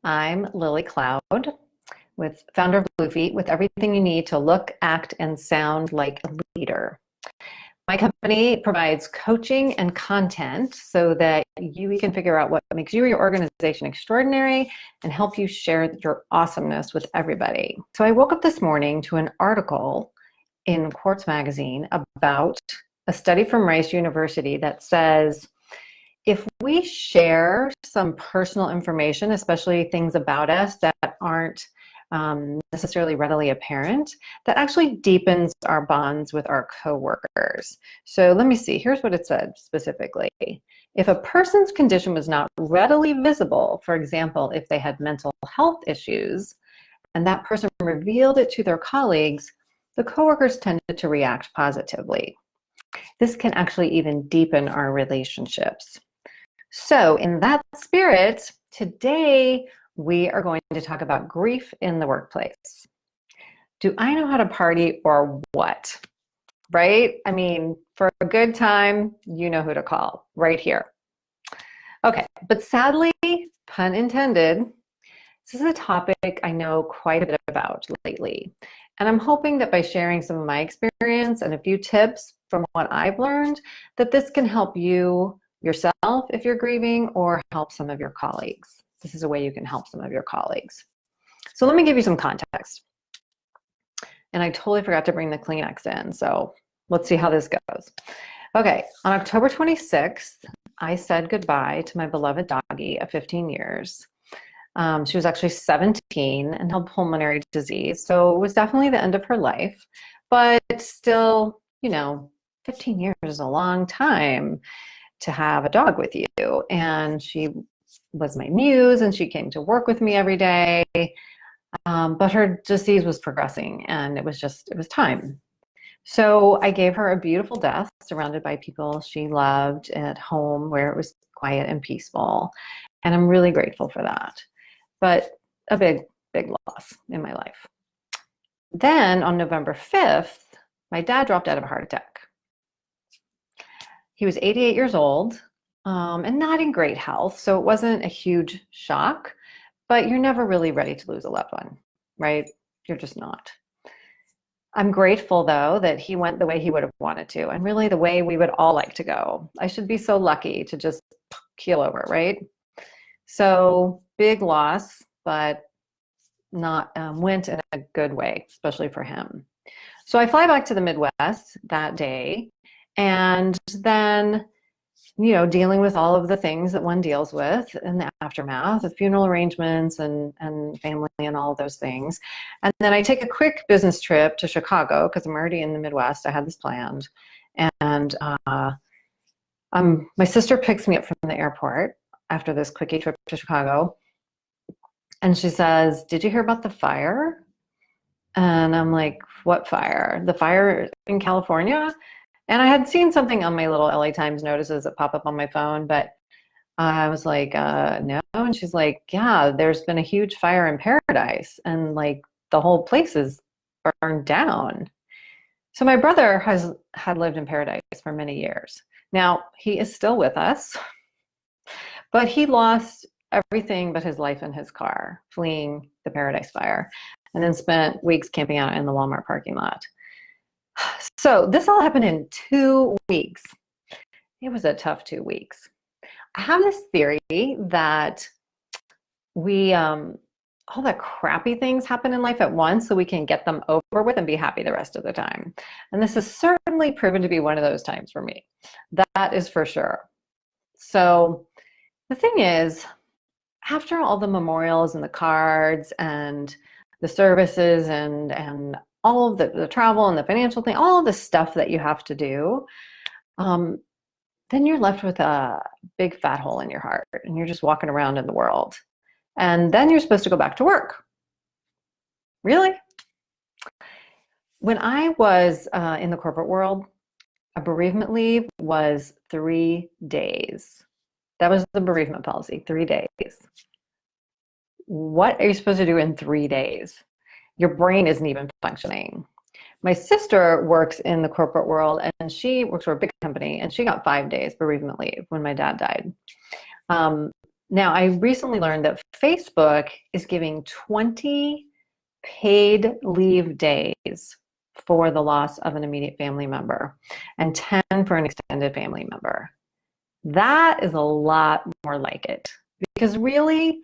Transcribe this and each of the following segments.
I'm Lilli Cloud, founder of Bluefeet, with everything you need to look, act, and sound like a leader. My company provides coaching and content so that you can figure out what makes you or your organization extraordinary and help you share your awesomeness with everybody. So I woke up this morning to an article in Quartz magazine about a study from Rice University that says if we share some personal information, especially things about us that aren't necessarily readily apparent, that actually deepens our bonds with our coworkers. So let me see, here's what it said specifically. If a person's condition was not readily visible, for example, if they had mental health issues, and that person revealed it to their colleagues, the coworkers tended to react positively. This can actually even deepen our relationships. So in that spirit, today we are going to talk about grief in the workplace. Do I know how to party or what? Right? I mean, for a good time, you know who to call right here. Okay, but sadly, pun intended, this is a topic I know quite a bit about lately. And I'm hoping that by sharing some of my experience and a few tips from what I've learned, that this can help you yourself if you're grieving or help some of your colleagues. This is a way you can help some of your colleagues. So let me give you some context. And I totally forgot to bring the Kleenex in, so let's see how this goes. Okay, on October 26th, I said goodbye to my beloved doggie of 15 years. She was actually 17 and had pulmonary disease, so it was definitely the end of her life, but still, 15 years is a long time to have a dog with you. And she was my muse and she came to work with me every day. But her disease was progressing and it was time. So I gave her a beautiful death surrounded by people she loved at home where it was quiet and peaceful. And I'm really grateful for that. But a big, big loss in my life. Then on November 5th, my dad dropped out of a heart attack. He was 88 years old and not in great health, so it wasn't a huge shock, but you're never really ready to lose a loved one, right? You're just not. I'm grateful, though, that he went the way he would have wanted to, and really the way we would all like to go. I should be so lucky to just keel over, right? So big loss, but not went in a good way, especially for him. So I fly back to the Midwest that day, and then, dealing with all of the things that one deals with in the aftermath of funeral arrangements and family and all of those things. And then I take a quick business trip to Chicago because I'm already in the Midwest. I had this planned. And my sister picks me up from the airport after this quickie trip to Chicago. And she says, "Did you hear about the fire?" And I'm like, "What fire? The fire in California?" And I had seen something on my little LA Times notices that pop up on my phone, but I was like, no. And she's like, "Yeah, there's been a huge fire in Paradise and like the whole place is burned down." So my brother had lived in Paradise for many years. Now he is still with us, but he lost everything but his life and his car fleeing the Paradise fire and then spent weeks camping out in the Walmart parking lot. So this all happened in 2 weeks. It was a tough 2 weeks. I have this theory that we, all the crappy things happen in life at once so we can get them over with and be happy the rest of the time. And this has certainly proven to be one of those times for me. That is for sure. So the thing is, after all the memorials and the cards and the services and all of the travel and the financial thing, all of the stuff that you have to do, then you're left with a big fat hole in your heart and you're just walking around in the world. And then you're supposed to go back to work. Really? When I was in the corporate world, a bereavement leave was 3 days. That was the bereavement policy, 3 days. What are you supposed to do in 3 days? Your brain isn't even functioning. My sister works in the corporate world and she works for a big company and she got 5 days bereavement leave when my dad died. Now, I recently learned that Facebook is giving 20 paid leave days for the loss of an immediate family member and 10 for an extended family member. That is a lot more like it. Because really,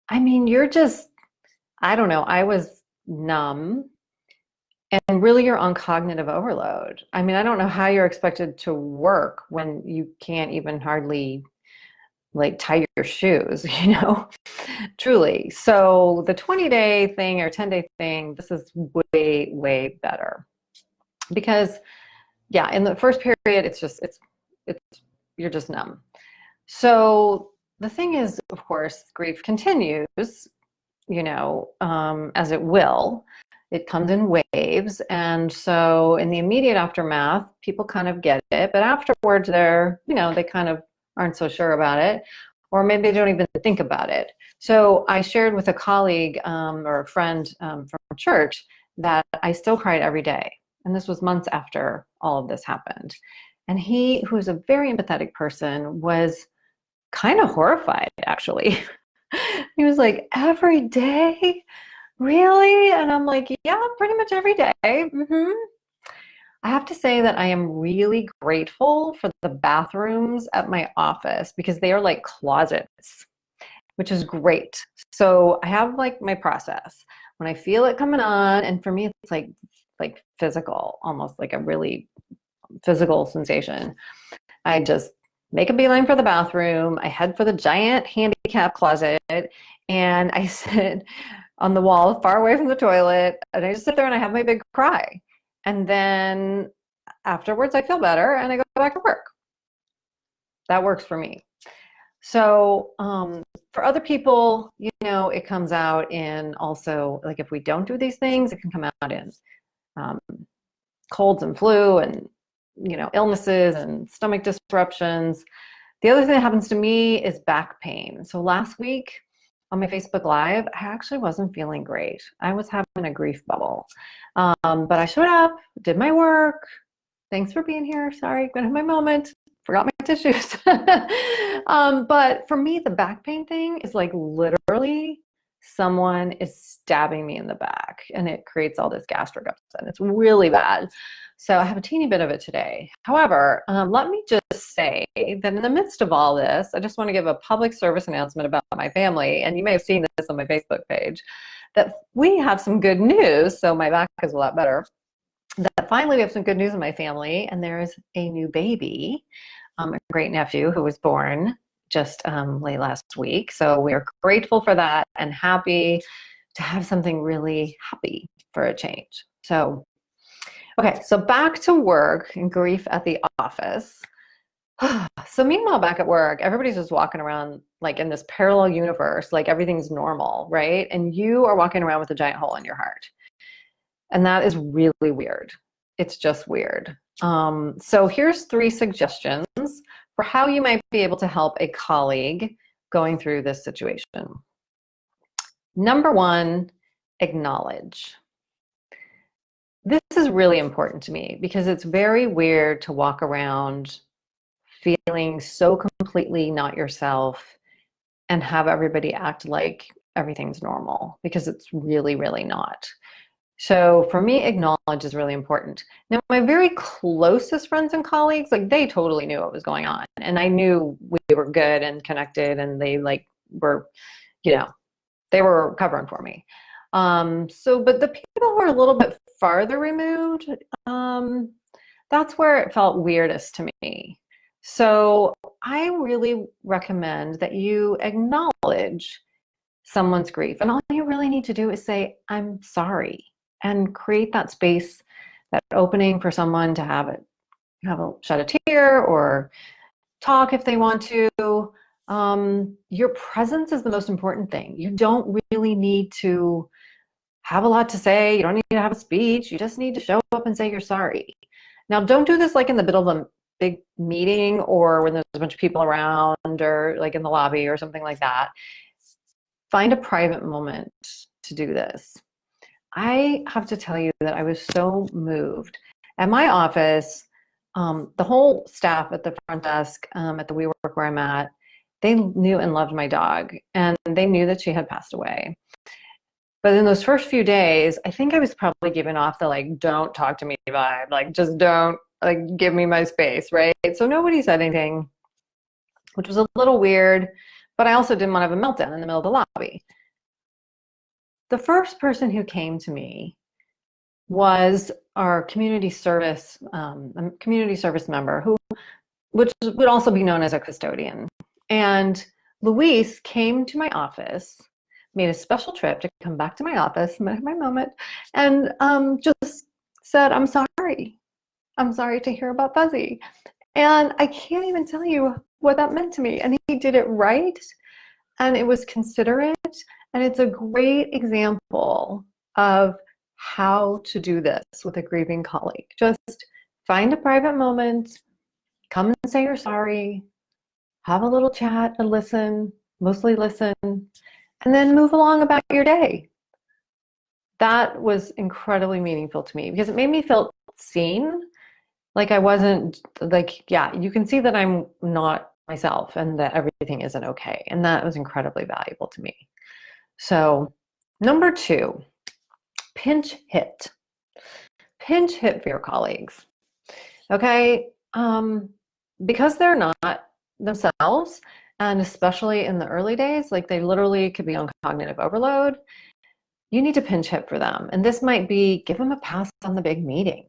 I mean, you're just, I don't know, I was numb and really you're on cognitive overload. I mean, I don't know how you're expected to work when you can't even hardly like tie your shoes, you know, truly. So the 20-day thing or 10-day thing, this is way, way better because yeah, in the first period, it's, you're just numb. So the thing is, of course, grief continues, you know, as it will. It comes in waves. And so in the immediate aftermath, people kind of get it, but afterwards they're, you know, they kind of aren't so sure about it, or maybe they don't even think about it. So I shared with a colleague or a friend from church that I still cried every day. And this was months after all of this happened. And he, who's a very empathetic person, was kind of horrified, actually. He was like, every day? Really? And I'm like, yeah, pretty much every day. I have to say that I am really grateful for the bathrooms at my office because they are like closets, which is great. So I have like my process. When I feel it coming on, and for me, it's like physical, almost like a really physical sensation. I just make a beeline for the bathroom. I head for the giant handicap closet, and I sit on the wall far away from the toilet, and I just sit there and I have my big cry. And then afterwards, I feel better and I go back to work. That works for me. So for other people, you know, it comes out in also, like if we don't do these things, it can come out in colds and flu and, you know, illnesses and stomach disruptions. The other thing that happens to me is back pain. So last week on my Facebook Live, I actually wasn't feeling great. I was having a grief bubble. But I showed up, did my work. Thanks for being here. Sorry, gonna have my moment. Forgot my tissues. But for me, the back pain thing is like literally someone is stabbing me in the back and it creates all this gastric upset. It's really bad. So I have a teeny bit of it today. However, let me just say that in the midst of all this, I just want to give a public service announcement about my family. And you may have seen this on my Facebook page, that we have some good news. So my back is a lot better. That finally we have some good news in my family, and there is a new baby, a great nephew who was born just late last week. So we are grateful for that and happy to have something really happy for a change. So, okay, so back to work and grief at the office. So meanwhile, back at work, everybody's just walking around like in this parallel universe, like everything's normal, right? And you are walking around with a giant hole in your heart. And that is really weird. It's just weird. So here's 3 suggestions for how you might be able to help a colleague going through this situation. Number 1, acknowledge. This is really important to me because it's very weird to walk around feeling so completely not yourself and have everybody act like everything's normal, because it's really, really not. So for me, acknowledge is really important. Now, my very closest friends and colleagues, like they totally knew what was going on. And I knew we were good and connected and they like were, you know, they were covering for me. But the people who are a little bit farther removed, that's where it felt weirdest to me. So I really recommend that you acknowledge someone's grief. And all you really need to do is say, I'm sorry, and create that space, that opening for someone to have a shed a tear or talk if they want to. Your presence is the most important thing. You don't really need to have a lot to say. You don't need to have a speech. You just need to show up and say you're sorry. Now, don't do this like in the middle of a big meeting or when there's a bunch of people around or like in the lobby or something like that. Find a private moment to do this. I have to tell you that I was so moved. At my office, the whole staff at the front desk at the WeWork where I'm at, they knew and loved my dog, and they knew that she had passed away. But in those first few days, I think I was probably giving off the like, don't talk to me vibe, like just don't, like, give me my space, right? So nobody said anything, which was a little weird, but I also didn't want to have a meltdown in the middle of the lobby. The first person who came to me was our community service member, which would also be known as a custodian. And Luis came to my office, made a special trip to come back to my office, my moment, and just said, I'm sorry. I'm sorry to hear about Fuzzy. And I can't even tell you what that meant to me. And he did it right, and it was considerate, and it's a great example of how to do this with a grieving colleague. Just find a private moment, come and say you're sorry, have a little chat and listen, mostly listen, and then move along about your day. That was incredibly meaningful to me because it made me feel seen. Like I wasn't like, yeah, you can see that I'm not myself and that everything isn't okay. And that was incredibly valuable to me. So number 2, pinch hit. Pinch hit for your colleagues. Okay. Because they're not themselves, and especially in the early days, like they literally could be on cognitive overload, you need to pinch hit for them. And this might be give them a pass on the big meeting.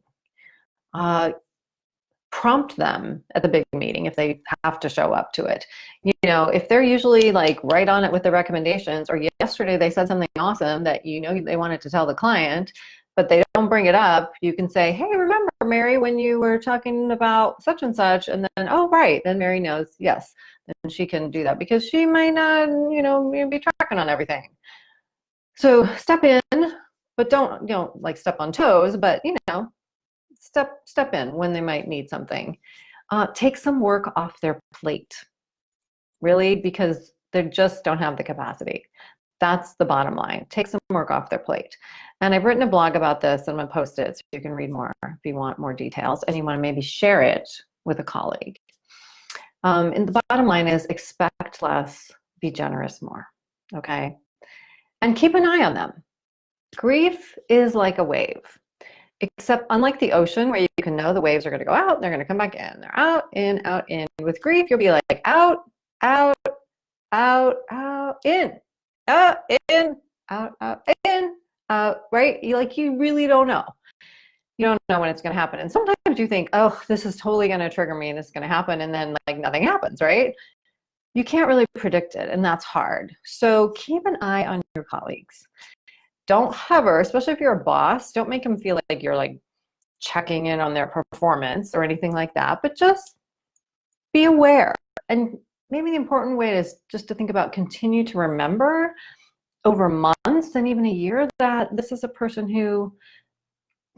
Prompt them at the big meeting if they have to show up to it. You know, if they're usually like right on it with the recommendations, or yesterday they said something awesome that you know they wanted to tell the client, but they don't bring it up, you can say, hey, remember, Mary, when you were talking about such and such? And then, oh, right. Then Mary knows, yes, then she can do that because she might not, you know, be tracking on everything. So step in, but don't like step on toes, but, you know, step in when they might need something. Take some work off their plate, really, because they just don't have the capacity. That's the bottom line. Take some work off their plate. And I've written a blog about this, and I'm going to post it so you can read more if you want more details and you want to maybe share it with a colleague. And the bottom line is expect less, be generous more, okay? And keep an eye on them. Grief is like a wave, except unlike the ocean where you can know the waves are going to go out, they're going to come back in. They're out, in, out, in. With grief, you'll be like out, out, out, out, in, out, in, out, out, in, out, right? You really don't know. You don't know when it's going to happen. And sometimes you think, oh, this is totally going to trigger me and this is going to happen. And then like nothing happens, right? You can't really predict it, and that's hard. So keep an eye on your colleagues. Don't hover, especially if you're a boss, don't make them feel like you're like checking in on their performance or anything like that, but just be aware. And maybe the important way is just to think about, continue to remember over months and even a year that this is a person who,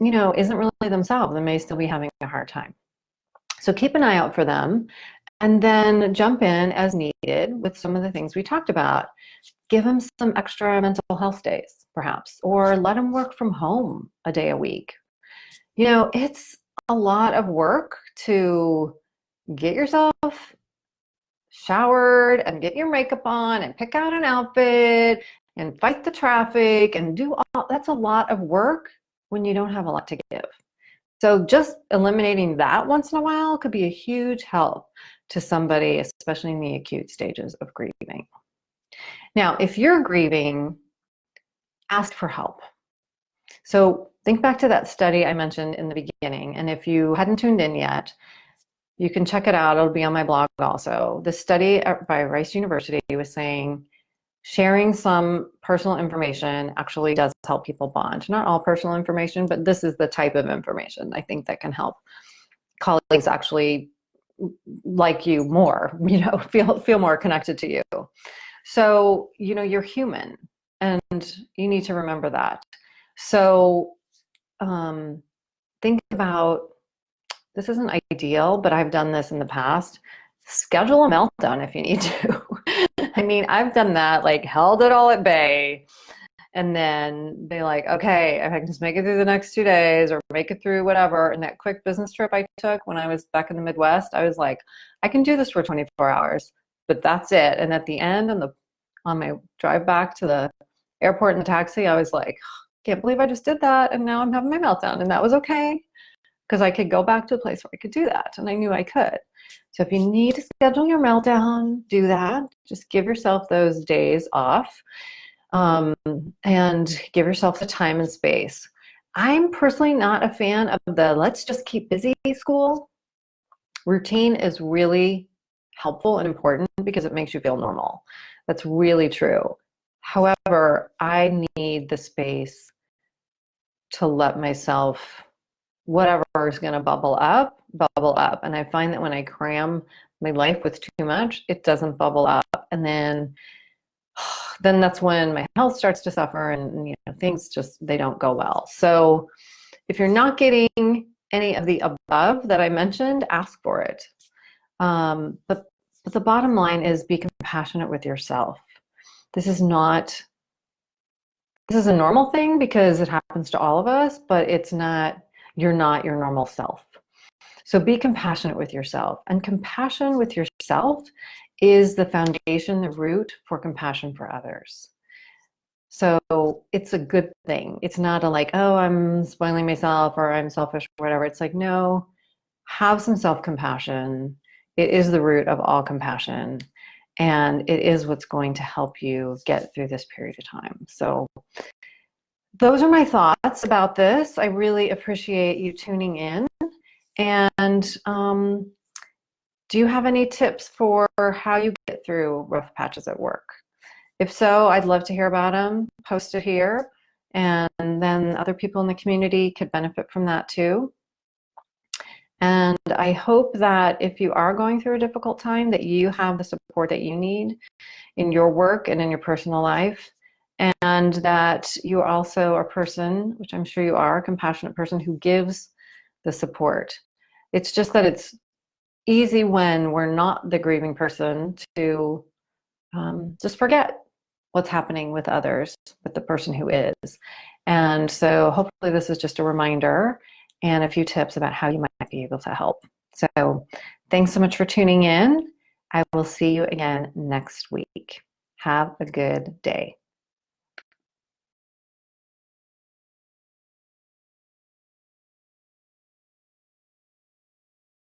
you know, isn't really themselves and may still be having a hard time. So keep an eye out for them, and then jump in as needed with some of the things we talked about. Give them some extra mental health days, perhaps, or let them work from home a day a week. You know, it's a lot of work to get yourself showered and get your makeup on and pick out an outfit and fight the traffic and do all that's a lot of work when you don't have a lot to give. So just eliminating that once in a while could be a huge help to somebody, especially in the acute stages of grieving. Now, if you're grieving, ask for help. So think back to that study I mentioned in the beginning, and if you hadn't tuned in yet, you can check it out. It'll be on my blog also. The study by Rice University was saying sharing some personal information actually does help people bond. Not all personal information, but this is the type of information I think that can help colleagues actually like you more, you know, feel more connected to you. So, you know, you're human and you need to remember that. So think about, this isn't ideal, but I've done this in the past. Schedule a meltdown if you need to. I mean, I've done that, like held it all at bay, and then be like, okay, if I can just make it through the next 2 days or make it through whatever. And that quick business trip I took when I was back in the Midwest, I was like, I can do this for 24 hours. but that's it. And at the end, on my drive back to the airport in the taxi, I was like, can't believe I just did that. And now I'm having my meltdown. And that was okay, because I could go back to a place where I could do that. And I knew I could. So if you need to schedule your meltdown, do that. Just give yourself those days off, and give yourself the time and space. I'm personally not a fan of the let's just keep busy school. Routine is really helpful and important because it makes you feel normal. That's really true. However, I need the space to let myself, whatever is going to bubble up. And I find that when I cram my life with too much, it doesn't bubble up. And then that's when my health starts to suffer, and things just, they don't go well. So if you're not getting any of the above that I mentioned, ask for it. But the bottom line is, be compassionate with yourself. This is a normal thing because it happens to all of us, but you're not your normal self. So be compassionate with yourself. And compassion with yourself is the foundation, the root for compassion for others. So it's a good thing. It's not oh, I'm spoiling myself or I'm selfish or whatever. It's like, no, have some self-compassion. It is the root of all compassion. And it is what's going to help you get through this period of time. So those are my thoughts about this. I really appreciate you tuning in. And do you have any tips for how you get through rough patches at work? If so, I'd love to hear about them. Post it here, and then other people in the community could benefit from that too. And I hope that if you are going through a difficult time, that you have the support that you need in your work and in your personal life, and that you also are a person, which I'm sure you are, a compassionate person who gives the support. It's just that it's easy when we're not the grieving person to just forget what's happening with others, with the person who is. And so hopefully this is just a reminder and a few tips about how you might be able to help. So thanks so much for tuning in. I will see you again next week. Have a good day.